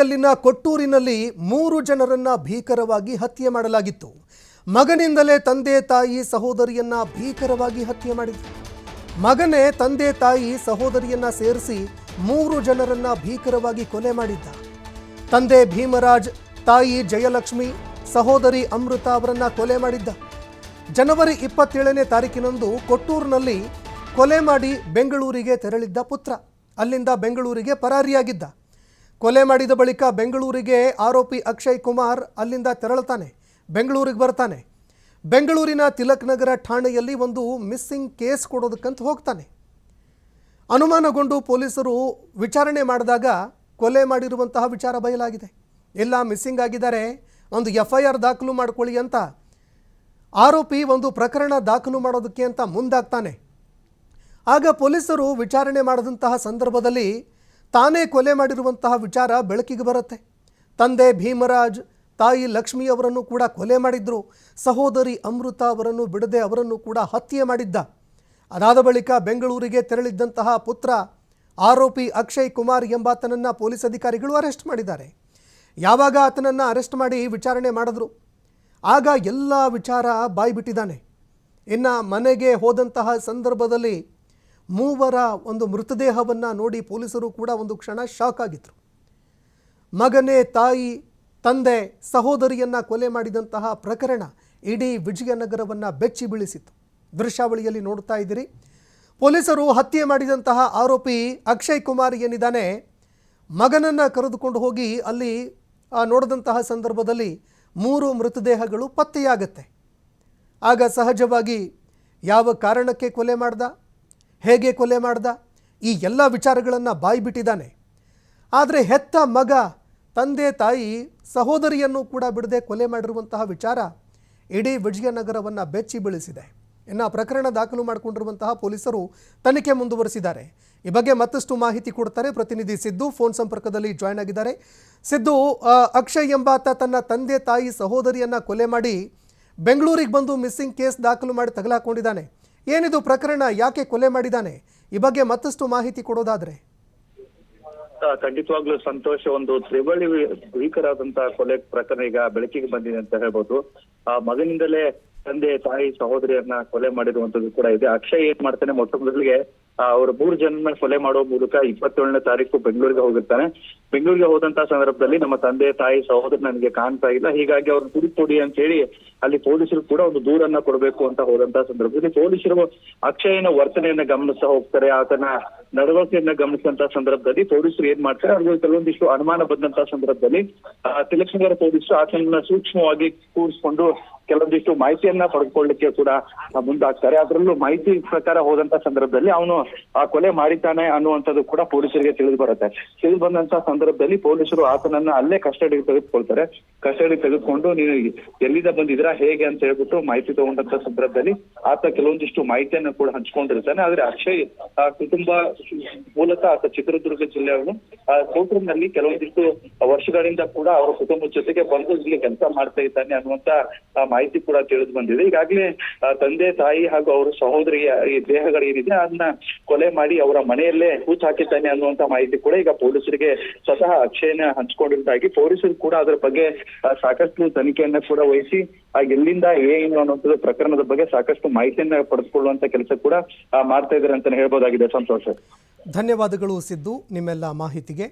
ಅಲ್ಲಿನ ಕೊಟ್ಟೂರಿನಲ್ಲಿ 3 ಜನರನ್ನ ಭೀಕರವಾಗಿ ಹತ್ಯೆ ಮಾಡಲಾಗಿತ್ತು. ಮಗನಿಂದಲೇ ತಂದೆ ತಾಯಿ ಸಹೋದರಿಯನ್ನ ಭೀಕರವಾಗಿ ಹತ್ಯೆ ಮಾಡಿದ್ರು. ಮಗನೇ ತಂದೆ ತಾಯಿ ಸಹೋದರಿಯನ್ನ ಸೇರಿಸಿ 3 ಜನರನ್ನ ಭೀಕರವಾಗಿ ಕೊಲೆ ಮಾಡಿದ್ದ. ತಂದೆ ಭೀಮರಾಜ್, ತಾಯಿ ಜಯಲಕ್ಷ್ಮಿ, ಸಹೋದರಿ ಅಮೃತ ಅವರನ್ನ ಕೊಲೆ ಮಾಡಿದ್ದ. ಜನವರಿ 27ನೇ ತಾರೀಕಿನಂದು ಕೊಟ್ಟೂರಿನಲ್ಲಿ ಕೊಲೆ ಮಾಡಿ ಬೆಂಗಳೂರಿಗೆ ತೆರಳಿದ್ದ ಪುತ್ರ ಅಲ್ಲಿಂದ ಬೆಂಗಳೂರಿಗೆ ಪರಾರಿಯಾಗಿದ್ದ. ಕೊಲೆ ಮಾಡಿದ ಬಳಿಕ ಬೆಂಗಳೂರಿಗೆ ಆರೋಪಿ ಅಕ್ಷಯ್ ಕುಮಾರ್ ಅಲ್ಲಿಂದ ತೆರಳುತ್ತಾನೆ, ಬೆಂಗಳೂರಿಗೆ ಬರ್ತಾನೆ. ಬೆಂಗಳೂರಿನ ತಿಲಕ್ ನಗರ ಠಾಣೆಯಲ್ಲಿ ಒಂದು ಮಿಸ್ಸಿಂಗ್ ಕೇಸ್ ಕೊಡೋದಕ್ಕಂತ ಹೋಗ್ತಾನೆ. ಅನುಮಾನಗೊಂಡು ಪೊಲೀಸರು ವಿಚಾರಣೆ ಮಾಡಿದಾಗ ಕೊಲೆ ಮಾಡಿರುವಂತಹ ವಿಚಾರ ಬಯಲಾಗಿದೆ. ಎಲ್ಲ ಮಿಸ್ಸಿಂಗ್ ಆಗಿದ್ದಾರೆ, ಒಂದು FIR ದಾಖಲು ಮಾಡ್ಕೊಳ್ಳಿ ಅಂತ ಆರೋಪಿ ಒಂದು ಪ್ರಕರಣ ದಾಖಲು ಮಾಡೋದಕ್ಕೆ ಅಂತ ಮುಂದಾಗ್ತಾನೆ. ಆಗ ಪೊಲೀಸರು ವಿಚಾರಣೆ ಮಾಡಿದಂತಹ ಸಂದರ್ಭದಲ್ಲಿ ತಾನೇ ಕೊಲೆ ಮಾಡಿರುವಂತಹ ವಿಚಾರ ಬೆಳಕಿಗೆ ಬರುತ್ತೆ. ತಂದೆ ಭೀಮರಾಜ್, ತಾಯಿ ಲಕ್ಷ್ಮಿ ಅವರನ್ನು ಕೂಡ ಕೊಲೆ ಮಾಡಿದ್ರು. ಸಹೋದರಿ ಅಮೃತ ಅವರನ್ನು ಬಿಡದೆ ಅವರನ್ನು ಕೂಡ ಹತ್ಯೆ ಮಾಡಿದ್ದ. ಅದಾದ ಬಳಿಕ ಬೆಂಗಳೂರಿಗೆ ತೆರಳಿದ್ದಂತಹ ಪುತ್ರ ಆರೋಪಿ ಅಕ್ಷಯ್ ಕುಮಾರ್ ಎಂಬಾತನನ್ನು ಪೊಲೀಸ್ ಅಧಿಕಾರಿಗಳು ಅರೆಸ್ಟ್ ಮಾಡಿದ್ದಾರೆ. ಯಾವಾಗ ಆತನನ್ನು ಅರೆಸ್ಟ್ ಮಾಡಿ ವಿಚಾರಣೆ ಮಾಡಿದ್ರು ಆಗ ಎಲ್ಲ ವಿಚಾರ ಬಾಯ್ಬಿಟ್ಟಿದ್ದಾನೆ. ಇನ್ನು ಮನೆಗೆ ಹೋದಂತಹ ಸಂದರ್ಭದಲ್ಲಿ 3 ಒಂದು ಮೃತದೇಹವನ್ನು ನೋಡಿ ಪೊಲೀಸರು ಕೂಡ ಒಂದು ಕ್ಷಣ ಶಾಕ್ ಆಗಿದ್ರು. ಮಗನೇ ತಾಯಿ, ತಂದೆ, ಸಹೋದರಿಯನ್ನು ಕೊಲೆ ಮಾಡಿದಂತಹ ಪ್ರಕರಣ ಇಡೀ ವಿಜಯನಗರವನ್ನು ಬೆಚ್ಚಿ ಬೀಳಿಸಿತ್ತು. ದೃಶ್ಯಾವಳಿಯಲ್ಲಿ ನೋಡ್ತಾ ಇದ್ದೀರಿ. ಪೊಲೀಸರು ಹತ್ಯೆ ಮಾಡಿದಂತಹ ಆರೋಪಿ ಅಕ್ಷಯ್ ಕುಮಾರ್ ಏನಿದ್ದಾನೆ, ಮಗನನ್ನು ಕರೆದುಕೊಂಡು ಹೋಗಿ ಅಲ್ಲಿ ನೋಡಿದಂತಹ ಸಂದರ್ಭದಲ್ಲಿ 3 ಮೃತದೇಹಗಳು ಪತ್ತೆಯಾಗತ್ತೆ. ಆಗ ಸಹಜವಾಗಿ ಯಾವ ಕಾರಣಕ್ಕೆ ಕೊಲೆ ಮಾಡ್ದ, ಹೇಗೆ ಕೊಲೆ ಮಾಡ್ದ, ಈ ಎಲ್ಲ ವಿಚಾರಗಳನ್ನು ಬಾಯ್ಬಿಟ್ಟಿದ್ದಾನೆ. ಆದರೆ ಹೆತ್ತ ಮಗ, ತಂದೆ ತಾಯಿ, ಸಹೋದರಿಯನ್ನು ಕೂಡ ಬಿಡದೆ ಕೊಲೆ ಮಾಡಿರುವಂತಹ ವಿಚಾರ ಇಡೀ ವಿಜಯನಗರವನ್ನು ಬೆಚ್ಚಿ ಬೀಳಿಸಿದೆ. ಇನ್ನು ಪ್ರಕರಣ ದಾಖಲು ಮಾಡಿಕೊಂಡಿರುವಂತಹ ಪೊಲೀಸರು ತನಿಖೆ ಮುಂದುವರಿಸಿದ್ದಾರೆ. ಈ ಬಗ್ಗೆ ಮತ್ತಷ್ಟು ಮಾಹಿತಿ ಕೊಡ್ತಾರೆ ಪ್ರತಿನಿಧಿ ಸಿದ್ದು, ಫೋನ್ ಸಂಪರ್ಕದಲ್ಲಿ ಜಾಯ್ನ್ ಆಗಿದ್ದಾರೆ. ಸಿದ್ದು, ಅಕ್ಷಯ್ ಎಂಬಾತ ತನ್ನ ತಂದೆ ತಾಯಿ ಸಹೋದರಿಯನ್ನು ಕೊಲೆ ಮಾಡಿ ಬೆಂಗಳೂರಿಗೆ ಬಂದು ಮಿಸ್ಸಿಂಗ್ ಕೇಸ್ ದಾಖಲು ಮಾಡಿ ತಗಲಾಕೊಂಡಿದ್ದಾನೆ. ಏನಿದು ಪ್ರಕರಣ, ಯಾಕೆ ಕೊಲೆ ಮಾಡಿದ್ದಾನೆ, ಈ ಬಗ್ಗೆ ಮತ್ತಷ್ಟು ಮಾಹಿತಿ ಕೊಡೋದಾದ್ರೆ? ಖಂಡಿತವಾಗ್ಲೂ ಸಂತೋಷ. ಒಂದು ತ್ರಿವಳಿ ಭೀಕರಾದಂತಹ ಕೊಲೆ ಪ್ರಕರಣ ಈಗ ಬೆಳಕಿಗೆ ಬಂದಿದೆ ಅಂತ ಹೇಳ್ಬೋದು. ಮಗನಿಂದಲೇ ತಂದೆ ತಾಯಿ ಸಹೋದರಿಯನ್ನ ಕೊಲೆ ಮಾಡಿರುವಂತದ್ದು ಕೂಡ ಇದೆ. ಅಕ್ಷಯ್ ಏನ್ ಮಾಡ್ತಾನೆ, ಮೊಟ್ಟ ಮೊದಲಿಗೆ ಅವ್ರ 3 ಜನನ ಕೊಲೆ ಮಾಡೋ ಮೂಲಕ 27ನೇ ತಾರೀಕು ಬೆಂಗಳೂರಿಗೆ ಹೋಗಿರ್ತಾನೆ. ಬೆಂಗಳೂರಿಗೆ ಹೋದಂತಹ ಸಂದರ್ಭದಲ್ಲಿ ನಮ್ಮ ತಂದೆ ತಾಯಿ ಸಹೋದರಿ ನನಗೆ ಕಾಣ್ತಾ ಇಲ್ಲ, ಹೀಗಾಗಿ ಅವ್ರನ್ನ ಹುಡುಕೊಡಿ ಅಂತ ಹೇಳಿ ಅಲ್ಲಿ ಪೊಲೀಸರು ಕೂಡ ಒಂದು ದೂರನ್ನ ಕೊಡಬೇಕು ಅಂತ ಹೋದಂತಹ ಸಂದರ್ಭದಲ್ಲಿ ಪೊಲೀಸರು ಅಕ್ಷಯನ ವರ್ತನೆಯನ್ನ ಗಮನಿಸ್ತಾ ಹೋಗ್ತಾರೆ. ಆತನ ನಡವಳಿಕೆಯನ್ನ ಗಮನಿಸಿದಂತಹ ಸಂದರ್ಭದಲ್ಲಿ ಪೊಲೀಸರು ಏನ್ ಮಾಡ್ತಾರೆ, ಅವ್ರಿಗೆ ಕೆಲವೊಂದಿಷ್ಟು ಅನುಮಾನ ಬಂದಂತಹ ಸಂದರ್ಭದಲ್ಲಿ ತಿಲಕ್ ನಗರ ಪೊಲೀಸರು ಆತನನ್ನ ಸೂಕ್ಷ್ಮವಾಗಿ ಕೂರಿಸ್ಕೊಂಡು ಕೆಲವೊಂದಿಷ್ಟು ಮಾಹಿತಿಯನ್ನ ಪಡೆದುಕೊಳ್ಳಲಿಕ್ಕೆ ಕೂಡ ಮುಂದಾಗ್ತಾರೆ. ಅದರಲ್ಲೂ ಮಾಹಿತಿ ಪ್ರಕಾರ ಹೋದಂತ ಸಂದರ್ಭದಲ್ಲಿ ಅವನು ಆ ಕೊಲೆ ಮಾಡಿದ್ದಾನೆ ಅನ್ನುವಂಥದ್ದು ಕೂಡ ಪೊಲೀಸರಿಗೆ ತಿಳಿದು ಬರುತ್ತೆ. ತಿಳಿದು ಬಂದಂತಹ ಸಂದರ್ಭದಲ್ಲಿ ಪೊಲೀಸರು ಆತನನ್ನ ಅಲ್ಲೇ ಕಸ್ಟಡಿಗೆ ತೆಗೆದುಕೊಳ್ತಾರೆ. ಕಸ್ಟಡಿ ತೆಗೆದುಕೊಂಡು ನೀವು ಎಲ್ಲಿಂದ ಬಂದಿದ್ರಾ ಹೇಗೆ ಅಂತ ಹೇಳ್ಬಿಟ್ಟು ಮಾಹಿತಿ ತಗೊಂಡಂತ ಸಂದರ್ಭದಲ್ಲಿ ಆತ ಕೆಲವೊಂದಿಷ್ಟು ಮಾಹಿತಿಯನ್ನ ಕೂಡ ಹಂಚ್ಕೊಂಡಿರ್ತಾನೆ. ಆದ್ರೆ ಅಕ್ಷಯ್ ಕುಟುಂಬ ಮೂಲತಃ ಆತ ಚಿತ್ರದುರ್ಗ ಜಿಲ್ಲೆಯವನು. ಕೋಟೂರಿನಲ್ಲಿ ಕೆಲವೊಂದಿಷ್ಟು ವರ್ಷಗಳಿಂದ ಕೂಡ ಅವರ ಕುಟುಂಬದ ಜೊತೆಗೆ ಬಂದು ಇಲ್ಲಿ ಕೆಲಸ ಮಾಡ್ತಾ ಇದ್ದಾನೆ ಅನ್ನುವಂತ ಮಾಹಿತಿ ಕೂಡ ತಿಳಿದು ಬಂದಿದೆ. ಈಗಾಗಲೇ ತಂದೆ ತಾಯಿ ಹಾಗೂ ಅವರ ಸಹೋದರಿಯ ಈ ದೇಹಗಳೇನಿದೆ ಅದನ್ನ ಕೊಲೆ ಮಾಡಿ ಅವರ ಮನೆಯಲ್ಲೇ ಹೂಚ್ ಹಾಕಿದ್ದಾನೆ ಅನ್ನುವಂತ ಮಾಹಿತಿ ಕೂಡ ಈಗ ಪೊಲೀಸರಿಗೆ ಸ್ವತಃ ಅಕ್ಷಯನ ಹಂಚ್ಕೊಂಡಿದ್ದಾಗಿ ಪೊಲೀಸರು ಕೂಡ ಅದರ ಬಗ್ಗೆ ಸಾಕಷ್ಟು ತನಿಖೆಯನ್ನ ಕೂಡ ವಹಿಸಿ ಎಲ್ಲಿಂದ ಏನು ಅನ್ನುವಂಥದ್ದು ಪ್ರಕರಣದ ಬಗ್ಗೆ ಸಾಕಷ್ಟು ಮಾಹಿತಿಯನ್ನ ಪಡೆದುಕೊಳ್ಳುವಂತ ಕೆಲಸ ಕೂಡ ಮಾಡ್ತಾ ಇದ್ದಾರೆ ಅಂತ ಹೇಳ್ಬೋದಾಗಿದೆ. ಸಂತೋಷ. ಧನ್ಯವಾದಗಳು ಸಿದ್ದು ನಿಮ್ಮೆಲ್ಲ ಮಾಹಿತಿಗೆ.